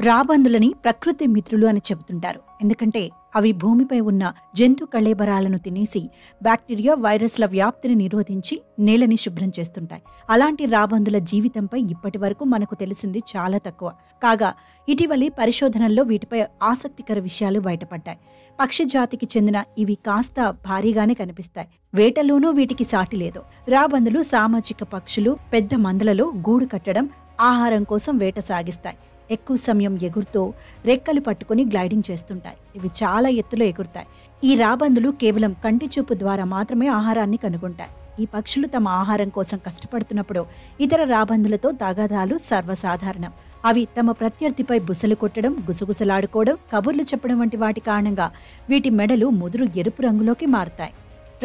రాబందులని ప్రకృతి మిత్రులు అని చెబుతుంటారు. ఎందుకంటే అవి భూమిపై ఉన్న జంతు కళేబరాలను తినేసి బ్యాక్టీరియా, వైరస్ల వ్యాప్తిని నిరోధించి నేలని శుభ్రం చేస్తుంటాయి. అలాంటి రాబందుల జీవితంపై ఇప్పటి వరకు మనకు తెలిసింది చాలా తక్కువ. కాగా ఇటీవలి పరిశోధనల్లో వీటిపై ఆసక్తికర విషయాలు బయటపడ్డాయి. పక్షి జాతికి చెందిన ఇవి కాస్త భారీగానే కనిపిస్తాయి. వేటలోనూ వీటికి సాటి లేదు. రాబందులు సామాజిక పక్షులు. పెద్ద మందలలో గూడు కట్టడం, ఆహారం కోసం వేట సాగిస్తాయి. ఎక్కువ సమయం ఎగురుతూ రెక్కలు పట్టుకుని గ్లైడింగ్ చేస్తుంటాయి. ఇవి చాలా ఎత్తులో ఎగురుతాయి. ఈ రాబందులు కేవలం కంటి చూపు ద్వారా మాత్రమే ఆహారాన్ని కనుగొంటాయి. ఈ పక్షులు తమ ఆహారం కోసం కష్టపడుతున్నప్పుడు ఇతర రాబందులతో తగాదాలు సర్వసాధారణం. అవి తమ ప్రత్యర్థిపై బుసలు కొట్టడం, గుసగుసలాడుకోవడం, కబుర్లు చెప్పడం వంటి వాటి కారణంగా వీటి మెడలు ముదురు ఎరుపు రంగులోకి మారుతాయి.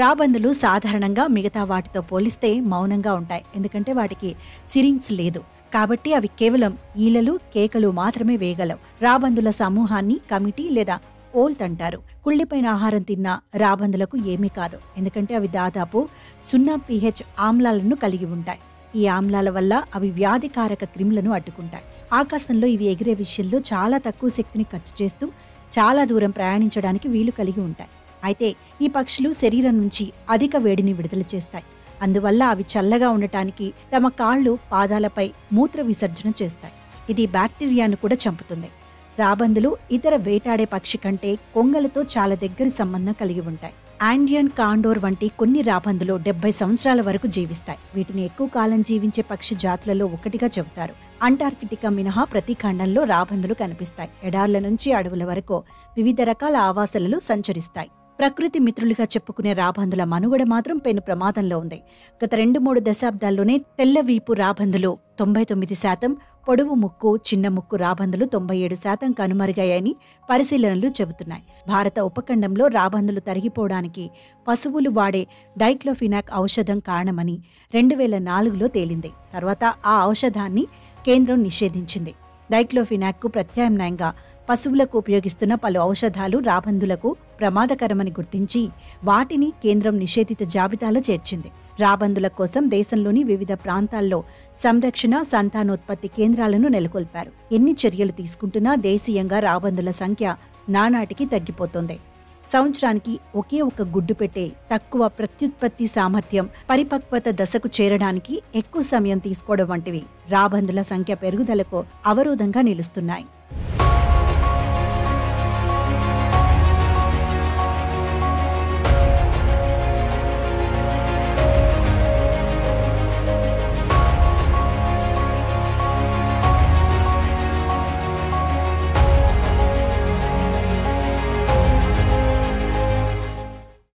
రాబందులు సాధారణంగా మిగతా వాటితో పోలిస్తే మౌనంగా ఉంటాయి. ఎందుకంటే వాటికి సిరింగ్స్ లేదు. కాబట్టి అవి కేవలం ఈలలు, కేకలు మాత్రమే వేయగలవు. రాబందుల సమూహాన్ని కమిటీ లేదా ఓల్ట్ అంటారు. కుళ్ళిపోయిన ఆహారం తిన్న రాబందులకు ఏమీ కాదు. ఎందుకంటే అవి దాదాపు 0 pH ఆమ్లాలను కలిగి ఉంటాయి. ఈ ఆమ్లాల వల్ల అవి వ్యాధికారక క్రిములను అడ్డుకుంటాయి. ఆకాశంలో ఇవి ఎగిరే విషయంలో చాలా తక్కువ శక్తిని ఖర్చు చేస్తూ చాలా దూరం ప్రయాణించడానికి వీలు కలిగి ఉంటాయి. అయితే ఈ పక్షులు శరీరం నుంచి అధిక వేడిని విడుదల చేస్తాయి. అందువల్ల అవి చల్లగా ఉండటానికి తమ కాళ్ళు, పాదాలపై మూత్ర విసర్జన చేస్తాయి. ఇది బ్యాక్టీరియాను కూడా చంపుతుంది. రాబందులు ఇతర వేటాడే పక్షి కంటే కొంగలతో చాలా దగ్గరి సంబంధం కలిగి ఉంటాయి. ఆండియన్ కాండోర్ వంటి కొన్ని రాబందులు 70 సంవత్సరాల వరకు జీవిస్తాయి. వీటిని ఎక్కువ కాలం జీవించే పక్షి జాతులలో ఒకటిగా చెబుతారు. అంటార్కిటికా మినహా ప్రతి ఖండంలో రాబందులు కనిపిస్తాయి. ఎడార్ల నుంచి అడవుల వరకు వివిధ రకాల ఆవాసాలలో సంచరిస్తాయి. ప్రకృతి మిత్రులుగా చెప్పుకునే రాబందుల మనుగడ మాత్రం పెను ప్రమాదంలో ఉంది. గత 2-3 దశాబ్దాల్లోనే తెల్లవీపు రాబందులు 99%, పొడవు ముక్కు, చిన్న ముక్కు రాబందులు 97% కనుమరుగాయని పరిశీలనలు చెబుతున్నాయి. భారత ఉపఖండంలో రాబందులు తరిగిపోవడానికి పశువులు వాడే డైక్లోఫినాక్ ఔషధం కారణమని 2004లో తేలింది. తర్వాత ఆ ఔషధాన్ని కేంద్రం నిషేధించింది. డైక్లోఫినాక్కు ప్రత్యామ్నాయంగా పశువులకు ఉపయోగిస్తున్న పలు ఔషధాలు రాబందులకు ప్రమాదకరమని గుర్తించి వాటిని కేంద్రం నిషేధిత జాబితాలో చేర్చింది. రాబందుల కోసం దేశంలోని వివిధ ప్రాంతాల్లో సంరక్షణ, సంతానోత్పత్తి కేంద్రాలను నెలకొల్పారు. ఎన్ని చర్యలు తీసుకుంటున్నా దేశీయంగా రాబందుల సంఖ్య నానాటికి తగ్గిపోతోంది. సంవత్సరానికి ఒకే ఒక గుడ్డు పెట్టే తక్కువ ప్రత్యుత్పత్తి సామర్థ్యం, పరిపక్వత దశకు చేరడానికి ఎక్కువ సమయం తీసుకోవడం వంటివి రాబందుల సంఖ్య పెరుగుదలకు అవరోధంగా నిలుస్తున్నాయి.